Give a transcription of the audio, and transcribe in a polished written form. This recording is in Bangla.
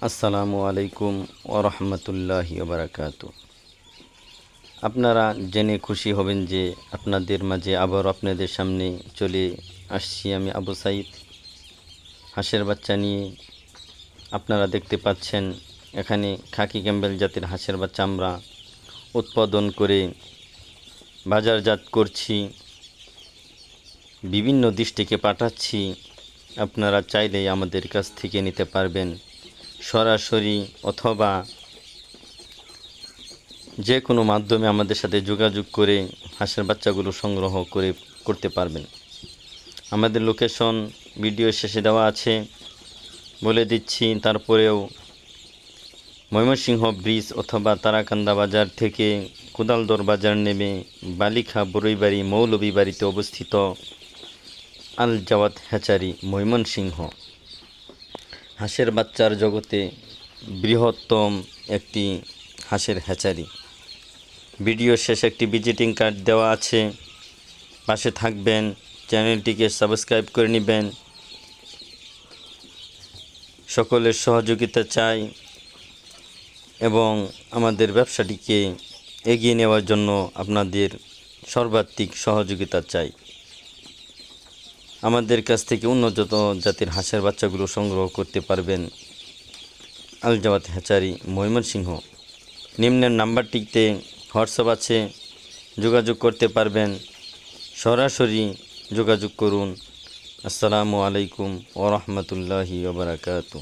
আসসালামু আলাইকুম ওরহমতুল্লাহি ওবরাকাতু। আপনারা জেনে খুশি হবেন যে আপনাদের মাঝে আবার আপনাদের সামনে চলে আসছি আমি আবু সাইদ হাঁসের বাচ্চা নিয়ে। আপনারা দেখতে পাচ্ছেন এখানে খাকি ক্যাম্বেল জাতের হাঁসের বাচ্চা আমরা উৎপাদন করে বাজারজাত করছি, বিভিন্ন ডিস্ট্রিক্টে পাঠাচ্ছি। আপনারা চাইলেই আমাদের কাছ থেকে নিতে পারবেন সরাসরি অথবা যে কোনো মাধ্যমে আমাদের সাথে যোগাযোগ করে হাঁসের বাচ্চাগুলো সংগ্রহ করতে পারবেন। আমাদের লোকেশন ভিডিও শেষে দেওয়া আছে, বলে দিচ্ছি। তারপরেও ময়মনসিংহ ব্রিজ অথবা তারাকান্দা বাজার থেকে কোদালদর বাজার নেমে বালিখা বরইবাড়ি মৌলভীবাড়িতে অবস্থিত আল জাওয়াত হ্যাচারি ময়মনসিংহ হাঁসের বাচ্চার জগতে বৃহত্তম একটি হাঁসের হ্যাচারি। ভিডিও শেষে একটি ভিজিটিং কার্ড দেওয়া আছে, পাশে থাকবেন, চ্যানেলটিকে সাবস্ক্রাইব করে নেবেন। সকলের সহযোগিতা চাই এবং আমাদের ব্যবসাটিকে এগিয়ে নেওয়ার জন্য আপনাদের সর্বাত্মিক সহযোগিতা চাই। আমাদের কাছ থেকে উন্নত জাতের হাঁসের বাচ্চাগুলো সংগ্রহ করতে পারবেন আল জাওয়াত হ্যাচারি ময়মনসিংহ। নিম্নের নাম্বারটিতে হোয়াটসঅ্যাপ আছে, যোগাযোগ করতে পারবেন। সরাসরি যোগাযোগ করুন। আসসালামু আলাইকুম ওয়া রাহমাতুল্লাহি ওয়া বারাকাতুহু।